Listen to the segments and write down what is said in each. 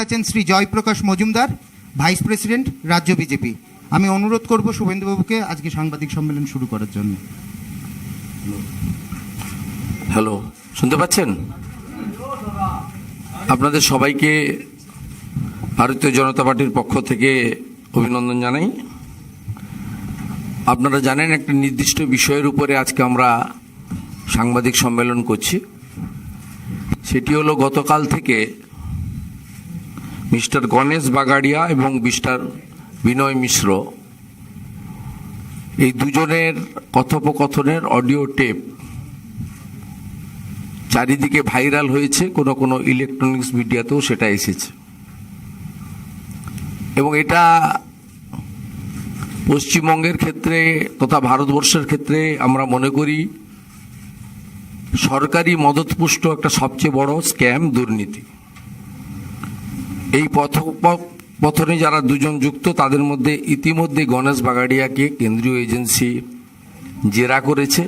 আছেন Shri Jayaprakash Majumdar, vice president, রাজ্য BJP. আমি অনুরোধ করব শুভেন্দুবাবুকে আজকে সাংবাদিক সম্মেলন শুরু করার জন্য। হ্যালো, শুনতে পাচ্ছেন? আপনাদের সবাইকে ভারতীয় জনতা পার্টির পক্ষ থেকে অভিনন্দন জানাই। আপনারা জানেন একটা নির্দিষ্ট বিষয়ের উপরে আজকে আমরা সাংবাদিক সম্মেলন করছি। সেটি হলো গতকাল থেকে মিস্টার গণেশ বাগাড়িয়া এবং মিস্টার বিনয় মিশ্র এই দুজনের কথোপকথনের অডিও টেপ চারিদিকে ভাইরাল হয়েছে, কোনো কোনো ইলেকট্রনিক্স মিডিয়াতেও সেটা এসেছে। এবং এটা পশ্চিমবঙ্গের ক্ষেত্রে তথা ভারতবর্ষের ক্ষেত্রে আমরা মনে করি সরকারি মদতপুষ্ট একটা সবচেয়ে বড় স্ক্যাম, দুর্নীতি। এই কথোপকথনে যারা দুজন যুক্ত তাদের মধ্যে ইতিমধ্যে গণেশ বাগাড়িয়াকে কেন্দ্রীয় এজেন্সি জেরা করেছে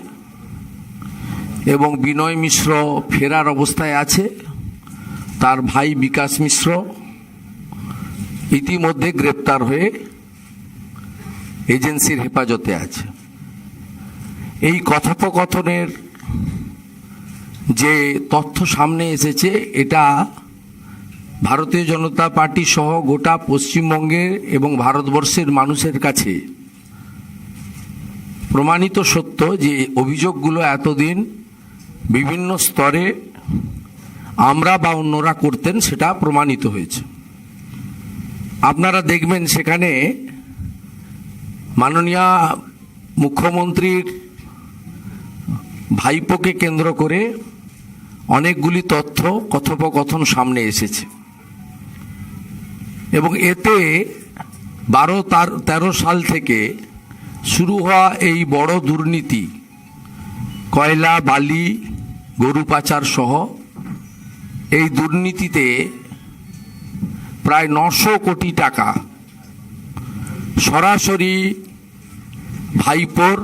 এবং বিনয় মিশ্র ফেরার অবস্থায় আছে। তার ভাই বিকাশ মিশ্র ইতিমধ্যে গ্রেপ্তার হয়ে এজেন্সির হেফাজতে আছে। এই কথোপকথনের যে তথ্য সামনে এসেছে এটা ভারতীয় জনতা পার্টি সহ গোটা পশ্চিমবঙ্গের এবং ভারতবর্ষের মানুষের কাছে প্রমাণিত সত্য যে অভিযোগগুলো এতদিন বিভিন্ন স্তরে আমরা বা অন্যরা করতেন সেটা প্রমাণিত হয়েছে। আপনারা দেখবেন সেখানে মাননীয় মুখ্যমন্ত্রীর ভাইপোকে কেন্দ্র করে অনেকগুলি তথ্য কথোপকথন সামনে এসেছে এবং এতে 12-13 সাল থেকে শুরু হওয়া এই বড় দুর্নীতি, কয়লা, বালি, গরু পাচার সহ এই দুর্নীতিতে প্রায় 900 কোটি টাকা সরাসরি ভাইপোর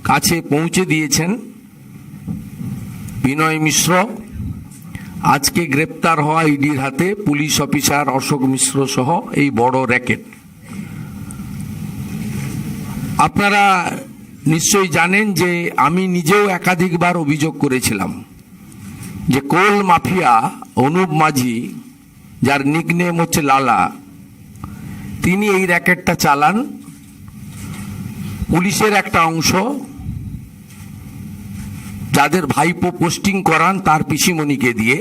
কাছে পৌঁছে দিয়েছেন বিনয় মিশ্র। আজকে গ্রেপ্তার হওয়া ইডির হাতে পুলিশ অফিসার অশোক মিশ্র সহ এই বড় র্যাকেট। আপনারা নিশ্চয়ই জানেন যে আমি নিজেও একাধিকবার অভিযোগ করেছিলাম যে কোল মাফিয়া অনুপ মাঝি, যার নিকনেম হচ্ছে লালা, তিনি এই র্যাকেটটা চালান। পুলিশের একটা অংশ যাদের ভাইপো পোস্টিং করান তার পিসিমণিকে দিয়ে,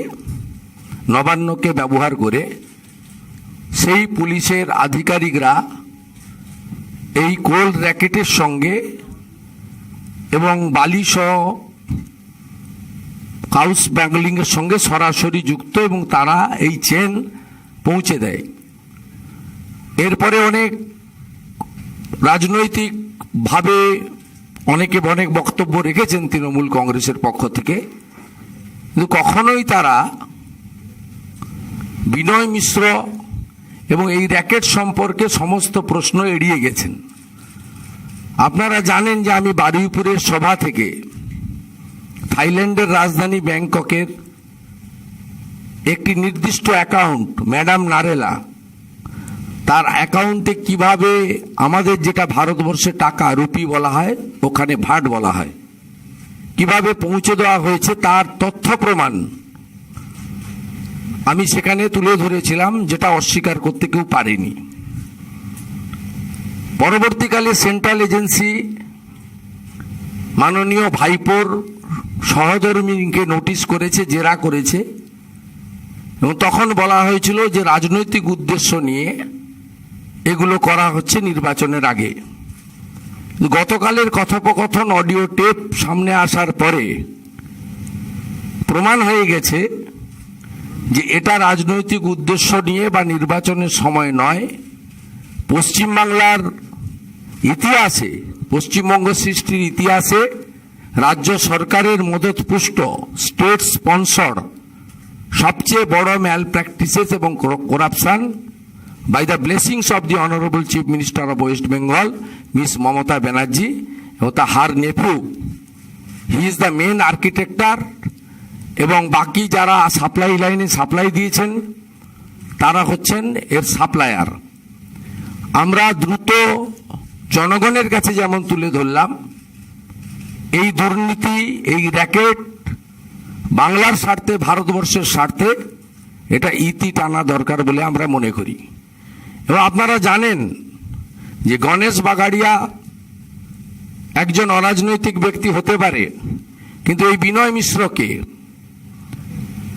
নবান্নকে ব্যবহার করে সেই পুলিশের আধিকারিকরা এই কোল র্যাকেটের সঙ্গে এবং বালি সহ হাউস ব্যাগলিং এর সঙ্গে সরাসরি যুক্ত এবং তারা এই চেন পৌঁছে দেয়। এরপরে অনেক রাজনৈতিকভাবে অনেকে অনেক বক্তব্য রেখেছেন তৃণমূল কংগ্রেসের পক্ষ থেকে, কিন্তু কখনোই তারা বিনয় মিশ্র এবং এই র্যাকেট সম্পর্কে সমস্ত প্রশ্ন এড়িয়ে গেছেন। আপনারা জানেন যে আমি বারুইপুরের সভা থেকে থাইল্যান্ডের রাজধানী ব্যাংককের একটি নির্দিষ্ট অ্যাকাউন্ট, ম্যাডাম নারেলা, তার অ্যাকাউন্টে কিভাবে আমাদের যেটা ভারতবর্ষে টাকা রুপি বলা হয় ওখানে ভাট বলা হয়, কিভাবে পৌঁছে দেওয়া হয়েছে তার তথ্য প্রমাণ আমি সেখানে তুলে ধরেছিলাম, যেটা অস্বীকার করতে কেউ পারেনি। পরবর্তীকালে সেন্ট্রাল এজেন্সি মাননীয় ভাইপোর সহধর্মিনীকে নোটিশ করেছে, জেরা করেছে এবং তখন বলা হয়েছিল যে রাজনৈতিক উদ্দেশ্য নিয়ে এগুলো করা হচ্ছে নির্বাচনের আগে। গতকালের কথোপকথন অডিও টেপ সামনে আসার পরে প্রমাণ হয়ে গেছে যে এটা রাজনৈতিক উদ্দেশ্য নিয়ে বা নির্বাচনের সময় নয়। পশ্চিমবাংলার ইতিহাসে, পশ্চিমবঙ্গ সৃষ্টির ইতিহাসে রাজ্য সরকারের মদতপুষ্ট, স্টেট স্পন্সর সবচেয়ে বড় ম্যাল প্র্যাকটিসেস এবং corruption by the blessings of the honourable chief minister of West Bengal Miss Mamata Banerjee এবং her nephew, he is the main architect এবং বাকি যারা সাপ্লাই লাইনে সাপ্লাই দিয়েছেন তারা হচ্ছেন এর সাপ্লায়ার। আমরা দ্রুত জনগণের কাছে যেমন তুলে ধরলাম, এই দুর্নীতি, এই র্যাকেট বাংলার স্বার্থে, ভারতবর্ষের স্বার্থে এটা ইতি টানা দরকার বলে আমরা মনে করি। এবং আপনারা জানেন যে গণেশ বাগাড়িয়া একজন অরাজনৈতিক ব্যক্তি হতে পারে, কিন্তু এই বিনয় মিশ্রকে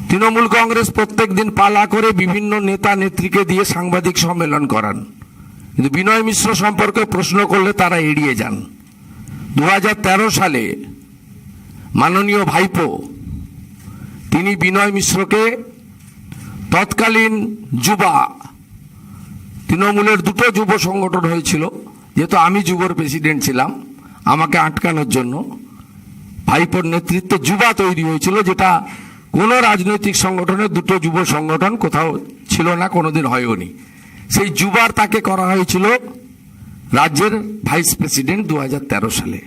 তৃণমূল কংগ্রেস প্রত্যেক দিন পালা করে বিভিন্ন নেতা নেত্রীকে দিয়ে সাংবাদিক সম্মেলন করান, কিন্তু বিনয় মিশ্র সম্পর্কে প্রশ্ন করলে তারা এড়িয়ে যান। 2013 সালে মাননীয় ভাইপো তিনি বিনয় মিশ্রকে তৎকালীন যুবা, তৃণমূলের দুটো যুব সংগঠন হয়েছিল, যেহেতু আমি যুবর প্রেসিডেন্ট ছিলাম, আমাকে আটকানোর জন্য ভাইপোর নেতৃত্বে যুবা তৈরি হয়েছিল, যেটা কোনো রাজনৈতিক সংগঠনের দুটো যুব সংগঠন কোথাও ছিল না, কোনোদিন হয়ওনি। সেই যুবার তাকে করা হয়েছিল রাজ্যের ভাইস প্রেসিডেন্ট 2013 সালে।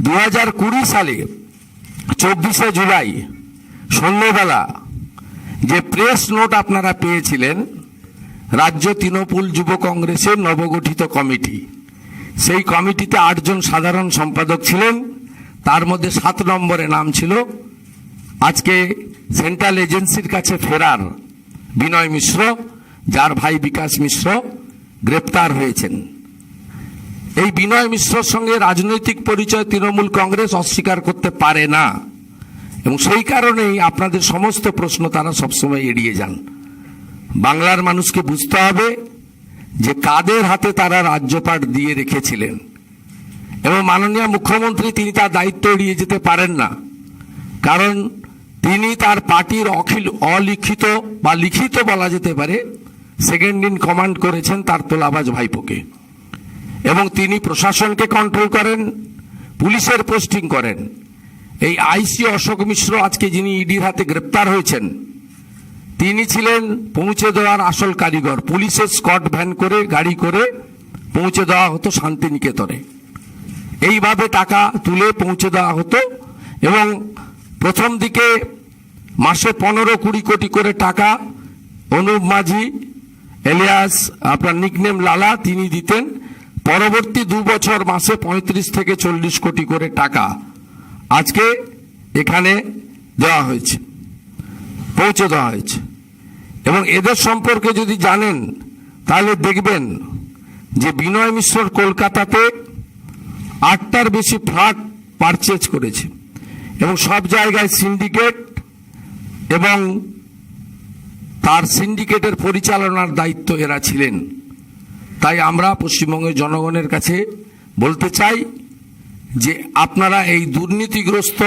2020 সালে 24শে জুলাই সন্ধ্যেবেলা যে প্রেস নোট আপনারা পেয়েছিলেন, রাজ্য তৃণমূল যুব কংগ্রেসের নবগঠিত কমিটি, সেই কমিটিতে 8 জন সাধারণ সম্পাদক ছিলেন, তার মধ্যে 7 নম্বরে নাম ছিল আজকে সেন্ট্রাল এজেন্সির কাছে ফেরার বিনয় মিশ্র, যার ভাই বিকাশ মিশ্র গ্রেপ্তার হয়েছেন। এই বিনয় মিশ্রর সঙ্গে রাজনৈতিক পরিচয় তৃণমূল কংগ্রেস অস্বীকার করতে পারে না, এবং সেই কারণেই আপনাদের সমস্ত প্রশ্ন তারা সবসময় এড়িয়ে যান। বাংলার মানুষকে বুঝতে হবে যে কাদের হাতে তারা রাজ্যপাট দিয়ে রেখেছিলেন, এবং মাননীয় মুখ্যমন্ত্রী তিনি তার দায়িত্ব এড়িয়ে যেতে পারেন না, কারণ তিনি তার পার্টির অলিখিত বা লিখিত বলা যেতে পারে সেকেন্ড ইন কমান্ড করেছেন তার তোলাবাজ ভাইপোকে, এবং তিনি প্রশাসনকে কন্ট্রোল করেন, পুলিশের পোস্টিং করেন। এই আইসি অশোক মিশ্র আজকে যিনি ইডির হাতে গ্রেপ্তার হয়েছেন, তিনি ছিলেন পৌঁছে দেওয়ার আসল কারিগর। পুলিশের স্কট ভ্যান করে, গাড়ি করে পৌঁছে দেওয়া হতো শান্তিনিকেতনে, এইভাবে টাকা তুলে পৌঁছে দেওয়া হতো। এবং প্রথম দিকে মাসে 15-20 কোটি করে টাকা অনুপ মাঝি এলিয়াস আপনার নিকনেম লালা তিনি দিতেন। পরবর্তী 2 বছর মাসে 35 থেকে 40 কোটি করে টাকা আজকে এখানে দেওয়া হয়েছে, পৌঁছে দেওয়া হয়েছে। এবং এদের সম্পর্কে যদি জানেন তাহলে দেখবেন যে বিনয় মিশ্র কলকাতাতে 8টার বেশি ফ্ল্যাট পারচেজ করেছে, এবং সব জায়গায় সিন্ডিকেট, এবং তার সিন্ডিকেটের পরিচালনার দায়িত্ব এরা ছিলেন। তাই আমরা পশ্চিমবঙ্গের জনগণের কাছে বলতে চাই যে আপনারা এই দুর্নীতিগ্রস্ত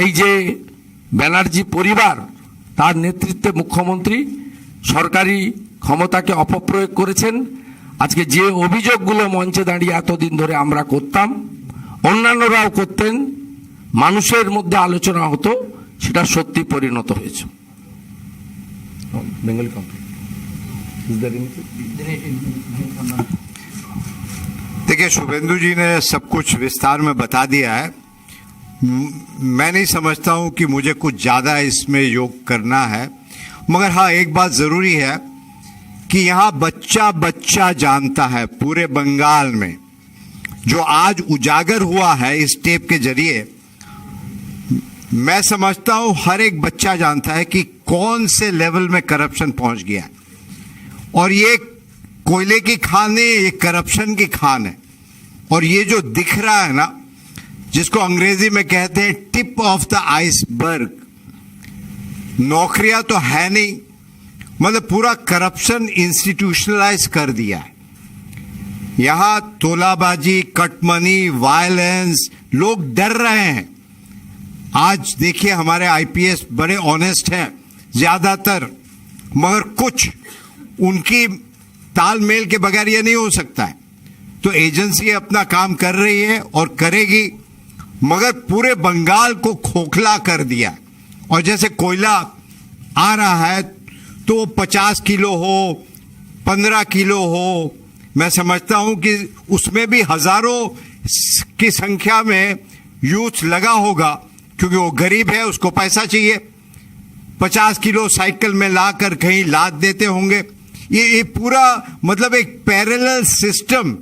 এই যে ব্যানার্জি পরিবার, তার নেতৃত্বে মুখ্যমন্ত্রী সরকারি ক্ষমতাকে অপপ্রয়োগ করেছেন। আজকে যে অভিযোগগুলো মঞ্চে দাঁড়িয়ে এতদিন ধরে আমরা করতাম, অন্যান্যরাও করতেন, মানুষের মধ্যে আলোচনা হতো, সেটা সত্যি পরিণত হয়েছে। বেঙ্গলি देखिए, शुभेंदु जी ने सब कुछ विस्तार में बता दिया है। मैं नहीं समझता हूं कि मुझे कुछ ज्यादा इसमें योग करना है, मगर हाँ, एक बात जरूरी है कि यहां बच्चा बच्चा जानता है पूरे बंगाल में, जो आज उजागर हुआ है इस टेप के जरिए। मैं समझता हूं हर एक बच्चा जानता है कि कौन से लेवल में करप्शन पहुंच गया है, और ये कोयले की खान नहीं, ये करप्शन की खान है। और ये जो दिख रहा है ना, जिसको अंग्रेजी में कहते हैं टिप ऑफ द आइसबर्ग, नौकरियां तो है नहीं, मतलब पूरा करप्शन इंस्टीट्यूशनलाइज कर दिया है। यहां तोलाबाजी, कटमनी, वायलेंस, लोग डर रहे हैं। आज देखिए, हमारे आईपीएस बड़े ऑनेस्ट हैं ज्यादातर, मगर कुछ उनकी तालमेल के बगैर ये नहीं हो सकता है। तो एजेंसी अपना काम कर रही है और करेगी, मगर पूरे बंगाल को खोखला कर दिया। और जैसे कोयला आ रहा है तो 50 किलो हो, 15 किलो हो, मैं समझता हूं कि उसमें भी हजारों की संख्या में यूथ लगा होगा, क्योंकि वो गरीब है, उसको पैसा चाहिए। 50 किलो साइकिल में लाकर कहीं लाद देते होंगे। ये पूरा मतलब एक पैरेलल सिस्टम,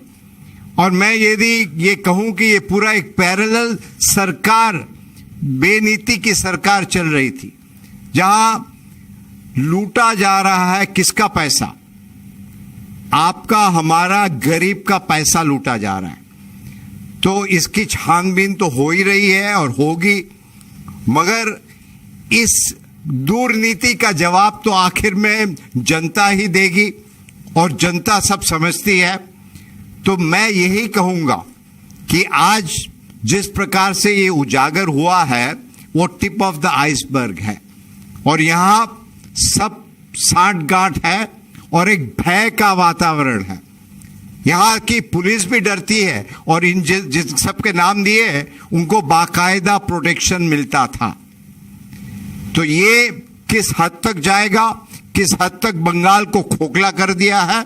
और मैं यदि ये कहूं कि ये पूरा एक पैरेलल सरकार, बेनीति की सरकार चल रही थी, जहां लूटा जा रहा है किसका पैसा? आपका, हमारा, गरीब का पैसा लूटा जा रहा है। तो इसकी छानबीन तो हो ही रही है और होगी, मगर इस दुर्नीति का जवाब तो आखिर में जनता ही देगी, और जनता सब समझती है। तो मैं यही कहूंगा कि आज जिस प्रकार से ये उजागर हुआ है वो टिप ऑफ द आइसबर्ग है, और यहां सब सांठ-गांठ है और एक भय का वातावरण है। यहां की पुलिस भी डरती है, और इन जिस सबके नाम दिए हैं उनको बाकायदा प्रोटेक्शन मिलता था। तो ये किस हद तक जाएगा, किस हद तक बंगाल को खोखला कर दिया है,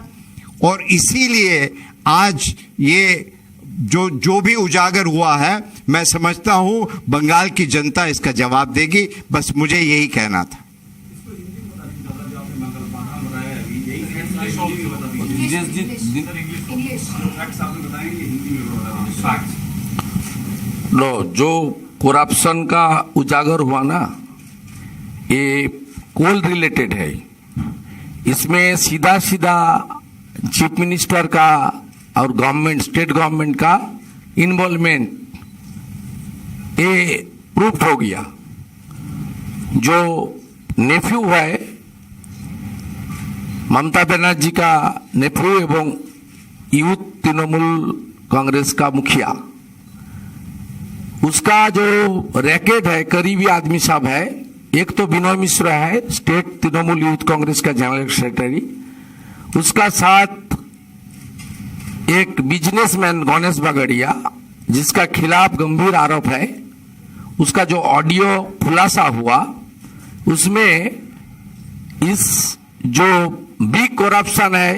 और इसीलिए आज ये जो भी उजागर हुआ है, मैं समझता हूं बंगाल की जनता इसका जवाब देगी। बस मुझे यही कहना था। नो, जो करप्शन का उजागर हुआ ना, ये कोल रिलेटेड है। इसमें सीधा सीधा चीफ मिनिस्टर का और गवर्नमेंट, स्टेट गवर्नमेंट का इन्वॉल्वमेंट ये प्रूफ हो गया। जो नेफ्यू है, ममता बनर्जी का नेफ्यू एवं यूथ तृणमूल कांग्रेस का मुखिया, उसका जो रैकेट है, करीबी आदमी सब है। एक तो विनोय मिश्रा है, स्टेट तृणमूल यूथ कांग्रेस का जनरल सेक्रेटरी, उसका साथ एक बिजनेसमैन गणेश बागड़िया, जिसका खिलाफ गंभीर आरोप है। उसका जो ऑडियो खुलासा हुआ, उसमें इस जो बिग करप्शन है,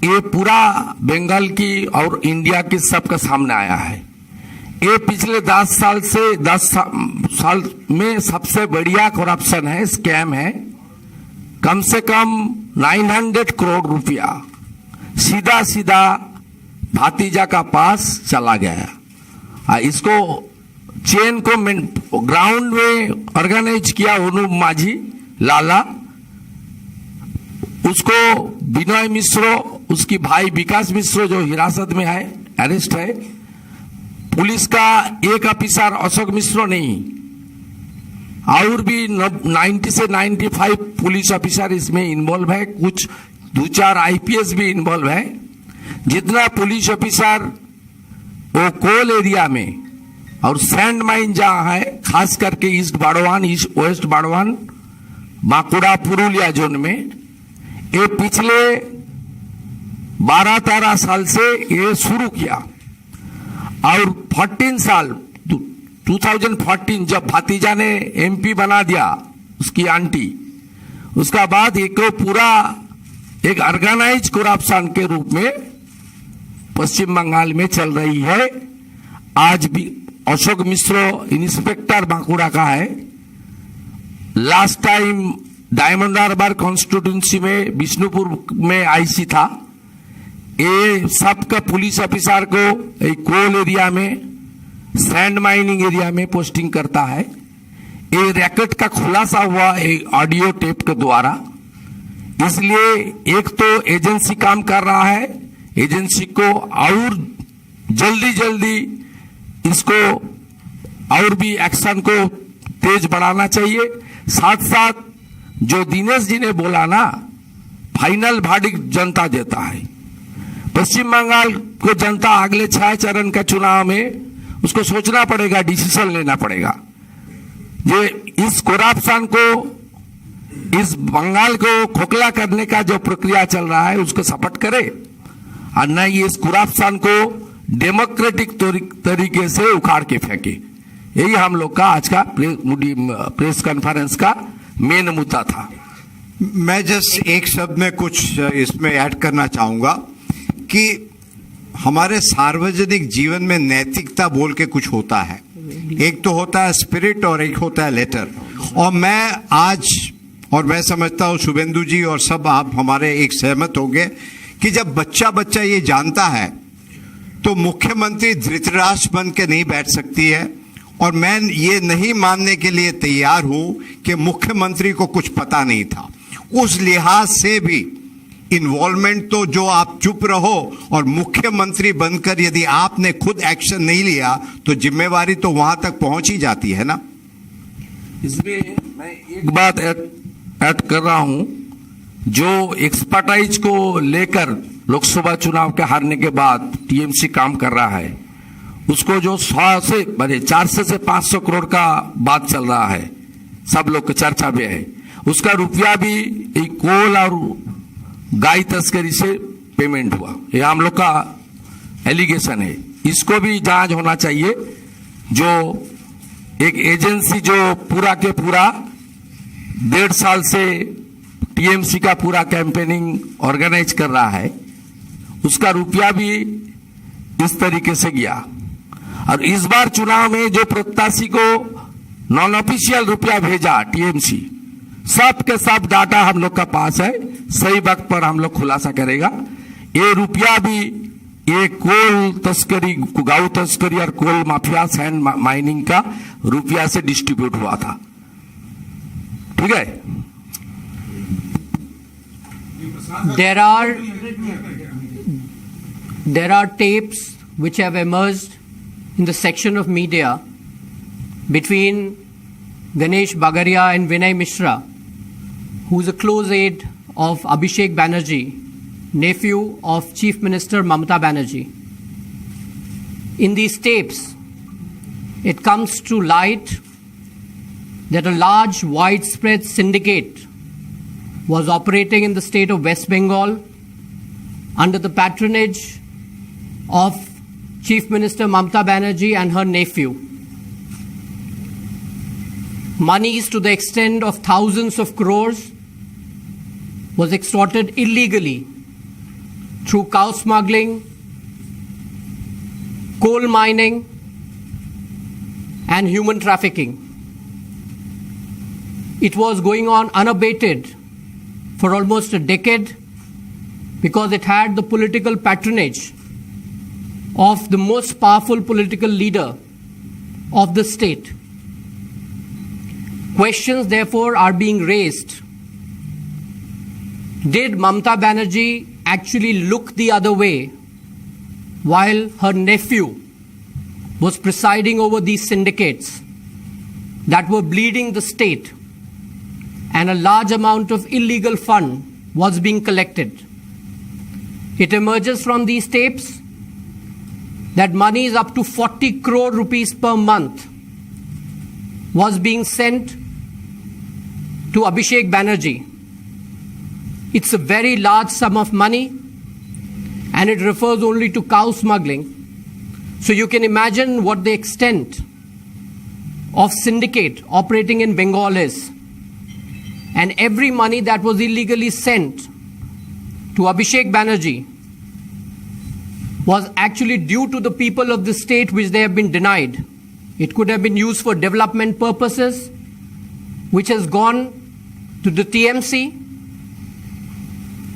ये पूरा बंगाल की और इंडिया की सबका सामने आया है। ये पिछले 10 साल में सबसे बढ़िया करप्शन है, स्कैम है। कम से कम 900 करोड़ रुपया सीधा सीधा भातीजा का पास चला गया। इसको चेन को ग्राउंड में ऑर्गेनाइज किया ओनू माझी लाला, उसको विनय मिश्रो, उसकी भाई विकास मिश्रो जो हिरासत में है, अरेस्ट है। पुलिस का एक ऑफिसर अशोक मिश्रो नहीं, और भी 90 से 95 पुलिस ऑफिसर इसमें इन्वॉल्व है। कुछ 2-4 आईपीएस भी इन्वॉल्व है। जितना पुलिस ऑफिसर वो कोल एरिया में और सैंड माइन जहां है, खास करके east Burdwan, east west Burdwan, Bankura, Purulia zone में, ये पिछले 12-13 साल से ये शुरू किया। और 14 साल 2014 जब भतीजा ने एमपी बना दिया उसकी आंटी, उसका बाद एक पूरा एक ऑर्गेनाइज करप्शन के रूप में पश्चिम बंगाल में चल रही है। आज भी अशोक मिश्रो इंस्पेक्टर बांकुड़ा का है। Last time Diamond Harbour constituency में बिष्णुपुर में आईसी था। ये सबका पुलिस ऑफिसर को एक कोल एरिया में, सैंड माइनिंग एरिया में पोस्टिंग करता है। ये रैकेट का खुलासा हुआ ऑडियो टेप के द्वारा। इसलिए एक तो एजेंसी काम कर रहा है, एजेंसी को और जल्दी इसको और भी एक्शन को तेज बढ़ाना चाहिए। साथ साथ जो दिनेश जी ने बोला ना, फाइनल वर्डिक्ट जनता देता है। पश्चिम बंगाल को जनता अगले 6 चरण का चुनाव में उसको सोचना पड़ेगा, डिसीजन लेना पड़ेगा। ये इस करप्शन को, इस बंगाल को खोखला करने का जो प्रक्रिया चल रहा है उसको सपोर्ट करे, और न इस करप्शन को डेमोक्रेटिक तरीके से उखाड़ के फेंके। यही हम लोग का आज का प्रेस कॉन्फ्रेंस का मेन मुद्दा था। मैं जस्ट एक शब्द में कुछ इसमें ऐड करना चाहूंगा कि हमारे सार्वजनिक जीवन में नैतिकता बोल के कुछ होता है। एक तो होता है स्पिरिट और एक होता है लेटर। और मैं आज और मैं समझता हूं शुभेंदु जी और सब आप हमारे एक सहमत होंगे कि जब बच्चा ये जानता है तो मुख्यमंत्री धृतराष्ट्र बन के नहीं बैठ सकती है। और मैं ये नहीं मानने के लिए तैयार हूं कि मुख्यमंत्री को कुछ पता नहीं था। उस लिहाज से भी इन्वॉल्वमेंट तो जो आप चुप रहो और मुख्यमंत्री बनकर यदि आपने खुद एक्शन नहीं लिया तो जिम्मेवारी तो वहां तक पहुंच ही जाती है ना। इसमें मैं एक बात ऐड कर रहा हूं, जो एक्सपर्टाइज को लेकर लोकसभा चुनाव के हारने के बाद टीएमसी काम कर रहा है, उसको जो 400 से 500 करोड़ का बात चल रहा है, सब लोग की चर्चा में है, उसका रुपया भी एक कोल और गाय तस्करी से पेमेंट हुआ। ये हम लोग का एलिगेशन है, इसको भी जांच होना चाहिए। जो एक एजेंसी जो पूरा के पूरा 1.5 साल से टीएमसी का पूरा कैंपेनिंग ऑर्गेनाइज कर रहा है, उसका रुपया भी इस तरीके से गया। और इस बार चुनाव में जो प्रत्याशी को नॉन ऑफिशियल रुपया भेजा टीएमसी, सब के सब डाटा हम लोग का पास है, सही वक्त पर हम लोग खुलासा करेगा। ये रुपया भी ये कोल तस्करी, गांव तस्करी और कोल माफिया सैंड माइनिंग का रुपया से डिस्ट्रीब्यूट हुआ था। ठीक है। There are tapes which have emerged in the section of media between Ganesh Bagaria and Vinay Mishra, who is a close aide of Abhishek Banerjee, nephew of Chief Minister Mamata Banerjee. In these tapes, it comes to light that a large, widespread syndicate was operating in the state of West Bengal under the patronage of Chief Minister Mamata Banerjee and her nephew. Monies to the extent of thousands of crores was extorted illegally through cow smuggling, coal mining, and human trafficking. It was going on unabated for almost a decade because it had the political patronage of the most powerful political leader of the state. Questions, therefore, are being raised. Did Mamata Banerjee actually look the other way while her nephew was presiding over these syndicates that were bleeding the state and a large amount of illegal fund was being collected? It emerges from these tapes that monies up to 40 crore rupees per month was being sent to Abhishek Banerjee. It's a very large sum of money and it refers only to cow smuggling. So you can imagine what the extent of syndicate operating in Bengal is. And every money that was illegally sent to Abhishek Banerjee was actually due to the people of the state which they have been denied. It could have been used for development purposes, which has gone to the TMC,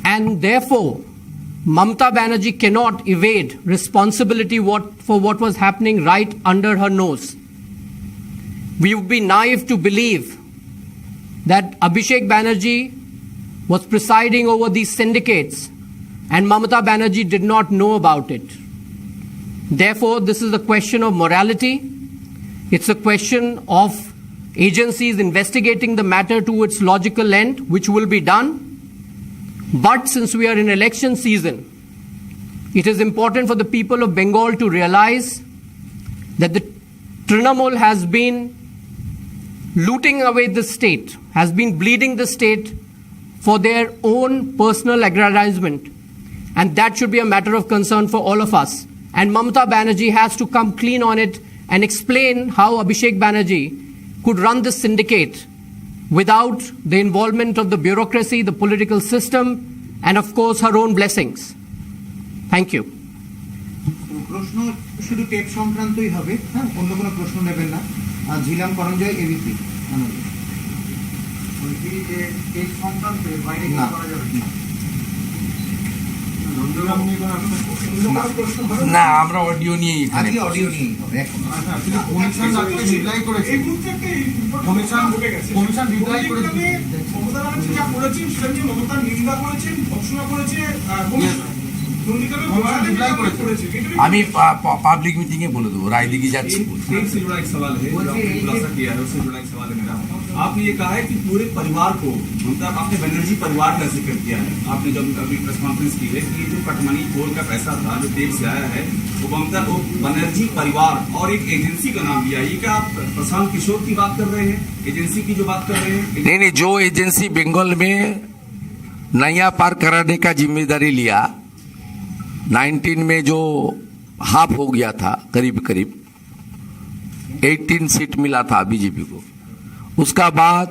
and therefore Mamata Banerjee cannot evade responsibility for what was happening right under her nose. We would be naive to believe that Abhishek Banerjee was presiding over these syndicates and Mamata Banerjee did not know about it. Therefore, this is a question of morality. It's a question of agencies investigating the matter to its logical end, which will be done. But since we are in election season, it is important for the people of Bengal to realize that the Trinamool has been looting away the state, has been bleeding the state for their own personal aggrandizement. And that should be a matter of concern for all of us. And Mamata Banerjee has to come clean on it and explain how Abhishek Banerjee could run this syndicate without the involvement of the bureaucracy, the political system, and of course her own blessings. Thank you. প্রশ্ন শুধু tape সংক্রান্তই হবে, হ্যাঁ, অন্য কোনো প্রশ্ন নেবেন না। Jhelum করঞ্জয় ABP. না আমরা অডিও নিয়ে আজকে অডিও নিয়েই হবে এখন। কমিশন আজকে রিপ্লাই করেছে কমিশন রিপ্লাই করেছে মমতা ব্যানার্জি যা করেছেন সেটা নিয়ে মমতা নিন্দা করেছেন, ভৎসনা করেছে রিপ্লাই করেছে আমি পাবলিক মিটিং এ বলে দেবো রায়দিঘি যাচ্ছি एक से जुड़ा एक सवाल है जो आपने खुलासा किया है उससे जुड़ा एक सवाल है मेरा। आपने ये कहा है कि पूरे परिवार को मतलब आपने बनर्जी परिवार का जिक्र किया है। आपने जब अभी प्रेस कॉन्फ्रेंस की है कि ये जो कटमनी पोल का पैसा था जो टेप से आया है वो बनर्जी परिवार और एक एजेंसी का नाम लिया। ये क्या आप प्रशांत किशोर की बात कर रहे हैं, एजेंसी की जो बात कर रहे हैं? नहीं नहीं, जो एजेंसी बंगाल में नया पार कराने का जिम्मेदारी लिया 19 में जो हाफ हो गया था, करीब करीब 18 सीट मिला था बीजेपी को, उसका बाद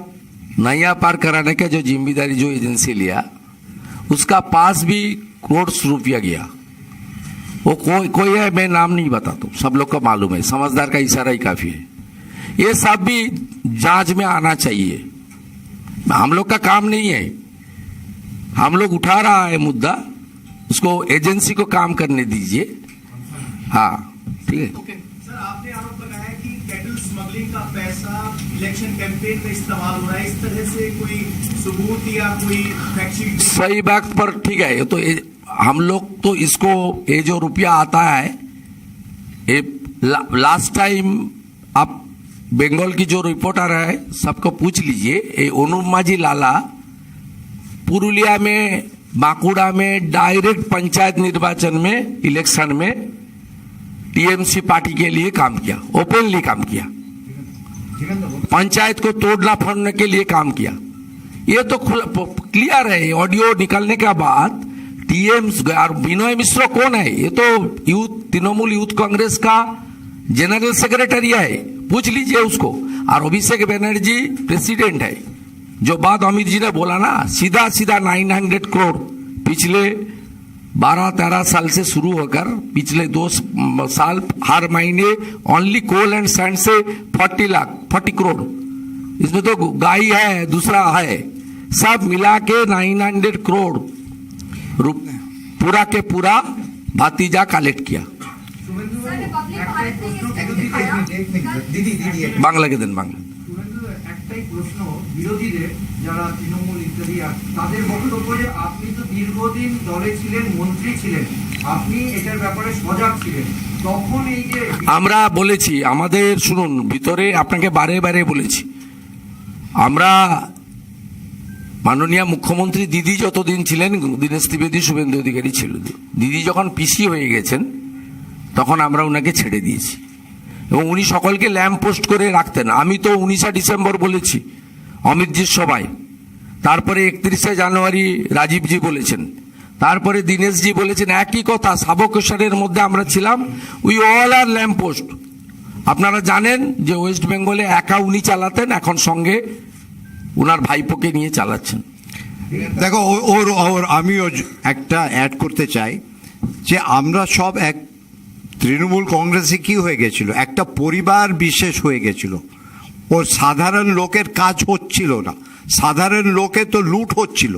नया पार कराने का जो जिम्मेदारी जो एजेंसी लिया उसका पास भी करोड़ रुपया गया। वो कोई है, मैं नाम नहीं बताता, सब लोग को मालूम है, समझदार का इशारा ही काफी है। ये सब भी जांच में आना चाहिए, हम लोग का काम नहीं है। हम लोग उठा रहा है मुद्दा, उसको एजेंसी को काम करने दीजिए। हाँ ठीक है। सर आपने आरोप लगाया कि कैटल स्मगलिंग का पैसा इलेक्शन कैंपेन में इस्तेमाल हो रहा है, इस तरह से कोई सबूत या कोई फैक्ट शीट? सही बात पर ठीक है, ये तो हम लोग तो इसको ये जो रुपया आता है ये लास्ट टाइम आप बंगाल की जो रिपोर्टर है सबको पूछ लीजिए, ये अनुमाजी लाला पुरुलिया में बांकुड़ा में डायरेक्ट पंचायत निर्वाचन में इलेक्शन में टीएमसी पार्टी के लिए काम किया, ओपनली काम किया, पंचायत को तोड़ना फोड़ने के लिए काम किया। ये तो क्लियर है, ऑडियो निकलने के बाद टीएमसी और विनय मिश्रा कौन है? ये तो यूथ तृणमूल यूथ कांग्रेस का जनरल सेक्रेटरी है, पूछ लीजिए उसको। और अभिषेक बनर्जी प्रेसिडेंट है। जो बात अमित जी ने बोला ना, सीधा सीधा 900 करोड़ पिछले 12-13 साल से शुरू होकर पिछले 2 साल हर महीने ओनली कोल एंड सैंड से 40 करोड़, इसमें तो गाय है दूसरा है, सब मिला के 900 करोड़ पूरा के पूरा भातीजा कलेक्ट किया। बांग्ला के दिन बांग्ला একটাই প্রশ্ন বিরোধীদের যারা তৃণমূল ইত্যাদি তাদের বক্তব্য যে আপনি তো দীর্ঘদিন দলে ছিলেন, মন্ত্রী ছিলেন, আপনি এটার ব্যাপারে সজাগ ছিলেন, তখন এই যে আমরা বলেছি আমাদের শুনুন ভিতরে আপনাকে বারে বারে বলেছি আমরা মাননীয় মুখ্যমন্ত্রী দিদি যতদিন ছিলেন দীনেশ ত্রিবেদী শুভেন্দু অধিকারী ছিল, দিদি যখন পিসি হয়ে গেছেন তখন আমরা ওনাকে ছেড়ে দিয়েছি এবং উনি সকলকে ল্যাম্প পোস্ট করে রাখতেন। আমি তো 19 ডিসেম্বর বলেছি অমিতজির সভায়, তারপরে 31 জানুয়ারি রাজীবজি বলেছেন, তারপরে দীনেশজি বলেছেন, একই কথা সাবকেশ্বরের মধ্যে আমরা ছিলাম, we all are lamp post. আপনারা জানেন যে ওয়েস্ট বেঙ্গলে একা উনি চালাতেন, এখন সঙ্গে উনার ভাইপোকে নিয়ে চালাচ্ছেন। দেখো ওর আমিও একটা অ্যাড করতে চাই যে আমরা সব এক তৃণমূল কংগ্রেসে কি হয়ে গেছিল, একটা পরিবার বিশেষ হয়ে গেছিল, ওর সাধারণ লোকের কাজ হচ্ছিল না, সাধারণ লোকে তো লুট হচ্ছিল।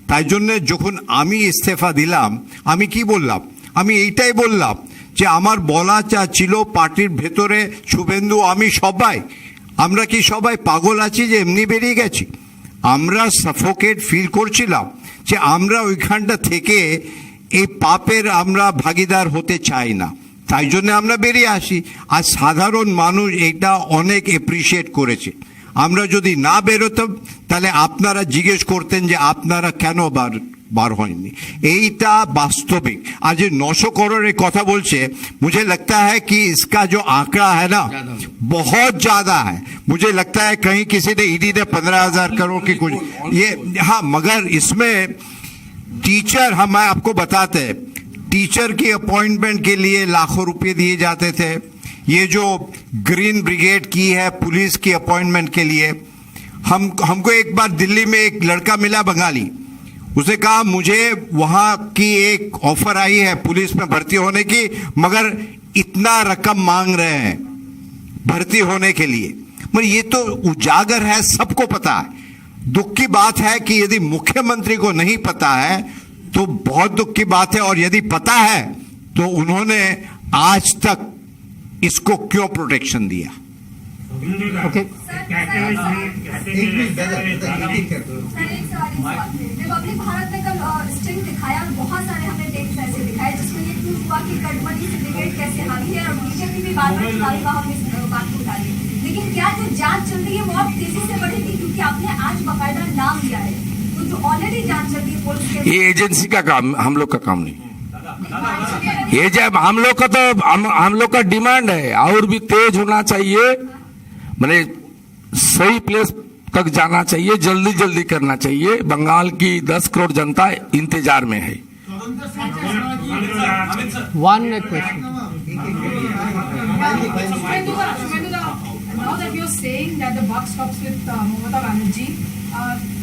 তাই জন্য যখন আমি ইস্তফা দিলাম আমি কি বললাম, আমি এইটাই বললাম যে আমার বলা যা ছিল পার্টির ভেতরে শুভেন্দু আমি সবাই, আমরা কি সবাই পাগল আছি যে এমনি বেরিয়ে গেছি? আমরা সাফোকেট ফিল করছিলাম যে আমরা ওইখানটা থেকে এই পাপের আমরা ভাগিদার হতে চাই না, তাই জন্য আমরা বেরিয়ে আসি। আর সাধারণ মানুষ এটা অনেক এপ্রিসিয়েট করেছে। আমরা যদি না বেরোতাম তাহলে আপনারা জিজ্ঞেস করতেন যে আপনারা কেন বার হয়নি। এইটা বাস্তবিক। आज 900 करोड़ কথা বলছে, मुझे लगता है कि इसका जो आंकड़ा है ना बहुत ज्यादा है। मुझे लगता है कहीं किसी ने ईडी ने 15,000 करोड़ की कुछ ये, हाँ, मगर इसमें टीचर हम आपको बताते हैं टीचर की अपॉइंटमेंट के लिए लाखों रुपए दिए जाते थे। ये जो ग्रीन ब्रिगेड की है पुलिस की अपॉइंटमेंट के लिए, हमको एक बार दिल्ली में एक लड़का मिला बंगाली, उसने कहा मुझे वहां की एक ऑफर आई है पुलिस में भर्ती होने की, मगर इतना रकम मांग रहे हैं भर्ती होने के लिए। मगर ये तो उजागर है, सबको पता है। दुख की बात है कि यदि मुख्यमंत्री को नहीं पता है तो बहुत दुख की बात है, और यदि पता है तो उन्होंने आज तक इसको क्यों प्रोटेक्शन दिया? Okay. रिपब्लिक भारत ने कल स्टिंग दिखाया और बहुत सारे हमने टेप्स ऐसे दिखाए जिसमें ये प्रूफ हुआ कि कटमनी सिंडिकेट कैसे हावी है, और बीजेपी भी बार बार चुनावी बाहर में इस बात को उठाई। लेकिन क्या जो जांच चल रही है वो अब तेजी से बढ़ेगी, क्योंकि आपने आज बाकायदा नाम लिया है, तो जो ऑलरेडी जांच चल रही है पुलिस के, ये एजेंसी का काम, हम लोग का काम नहीं। ये जब हम लोग का तो हम लोग का डिमांड है और भी तेज होना चाहिए, मैंने सही प्लेस तक जाना चाहिए, जल्दी जल्दी करना चाहिए। बंगाल की 10 करोड़ जनता इंतजार में है। One question. Now that you're saying that the buck stops with Mamata Banerjee,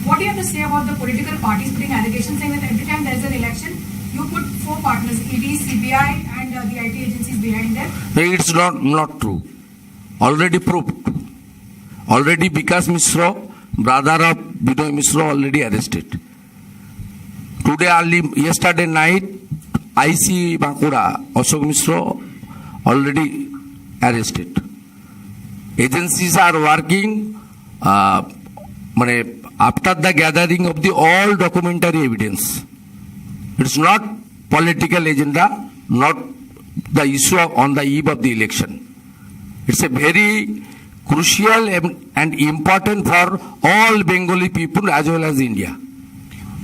what do you have to say about the political parties putting allegations saying that every time there's an election, you put 4 partners, ED, CBI and the IT agencies behind them? It's not true. Already proved. Already Vikas Mishra, brother of Binoy Mishra, already arrested. Yesterday night, IC Bankura, Ashok Mishra, already arrested. Agencies are working after the gathering of the all documentary evidence. It's not political agenda, not the issue on the eve of the election. It's a very crucial and important for all Bengali people as well as India.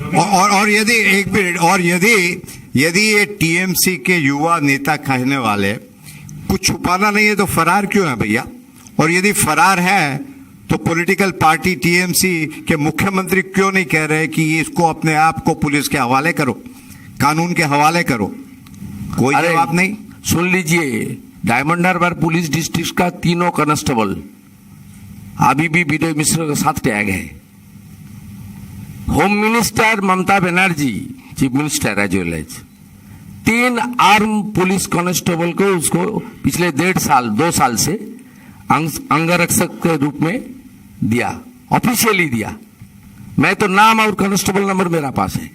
और यदि एक minute, और यदि ये TMC के युवा नेता कहने वाले कुछ छुपाना नहीं है तो फरार क्यों है भैया? और यदि फरार है तो पॉलिटिकल पार्टी टीएमसी के मुख्यमंत्री क्यों नहीं कह रहे कि इसको अपने आप को पुलिस के हवाले करो, कानून के हवाले करो? कोई जवाब नहीं। सुन लीजिए, डायमंड हार्बर पुलिस डिस्ट्रिक्ट का 3 कांस्टेबल अभी भी विनय मिश्रा के साथ टैग है। Home minister Mamata Banerjee, chief minister as well as 3 arm police constable को उसको पिछले 2 साल से अंगरक्षक के रूप में दिया, ऑफिशियली दिया। मैं तो नाम और कांस्टेबल नंबर मेरा पास है।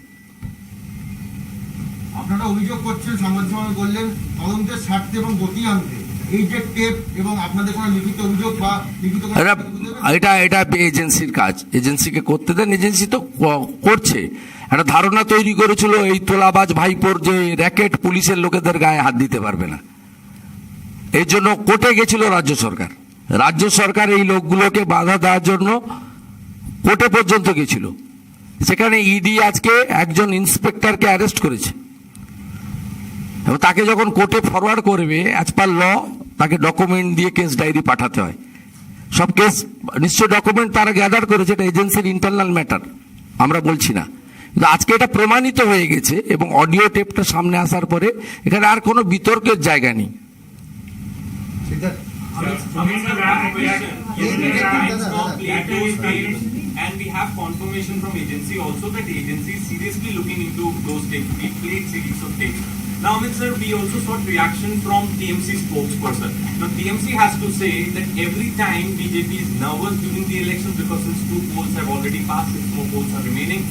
আপনারা অভিযোগ করছেন, সংবাদ সম্মেলনে বললেন তদন্তের স্বার্থে এবং গতি আনতে এই যে টেপ এবং আপনাদের কোনো লিখিত অভিযোগ বা লিখিত এটা এজেন্সির কাজ, এজেন্সিকে করতে দেন। এজেন্সি তো করছে। একটা ধারণা তৈরি করেছিল এই তোলাবাজ ভাইপোর যে র্যাকেট পুলিশের লোকেদের গায়ে হাত দিতে পারবে না, এই জন্য কোর্টে গেছিল রাজ্য সরকার। রাজ্য সরকার এই লোকগুলোকে বাধা দেওয়ার জন্য কোর্টে পর্যন্ত গেছিল। সেখানে ইডি আজকে একজন ইন্সপেক্টরকে অ্যারেস্ট করেছে এবং তাকে যখন কোর্টে ফরওয়ার্ড করবে অ্যাজ পার ল তাকে ডকুমেন্ট দিয়ে কেস ডায়েরি পাঠাতে হয়। সব কেস নিশ্চয় ডকুমেন্ট তারা গ্যাদার করেছে, এটা এজেন্সির ইন্টারনাল ম্যাটার, আমরা বলছি না। কিন্তু আজকে এটা প্রমাণিত হয়ে গেছে এবং অডিও টেপটা সামনে আসার পরে এখানে আর কোনো বিতর্কের জায়গা নেই। And we have confirmation from agency also that the agency is seriously looking into those tapes. We played series of tapes. Now, Amit sir, we also sought reaction from TMC spokesperson. Now, TMC has to say that every time BJP is nervous during the elections because since 2 polls have already passed, 6 more polls are remaining.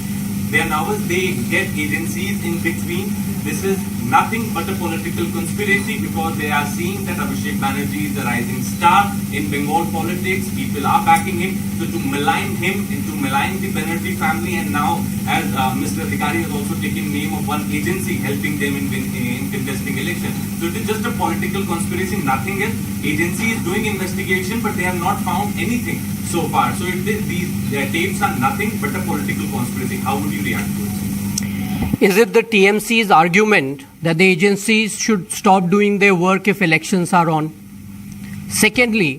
They are nervous. They get agencies in between. This is nothing but a political conspiracy because they are seeing that Abhishek Banerjee is a rising star in Bengal politics. People are backing him. So to malign him and to malign the Banerjee family, and now as Mr. Adhikari has also taken name of one agency helping them in contesting election. So it is just a political conspiracy, nothing else. Agency is doing investigation, but they have not found anything so far. So their tapes are nothing but a political conspiracy. How would you react to it? Is it the TMC's argument that the agencies should stop doing their work if elections are on? Secondly,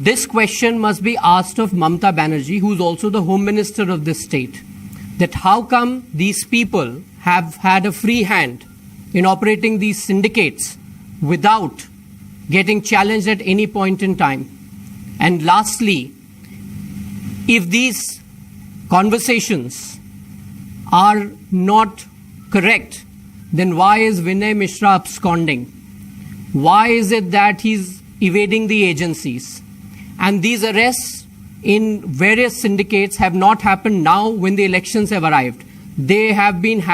this question must be asked of Mamata Banerjee, who is also the Home Minister of this state, that how come these people have had a free hand in operating these syndicates without getting challenged at any point in time? And lastly, if these conversations are not correct, then why is Vinay Mishra absconding? Why is it that he's evading the agencies? And these arrests in various syndicates have not happened now when the elections have arrived. They have been happening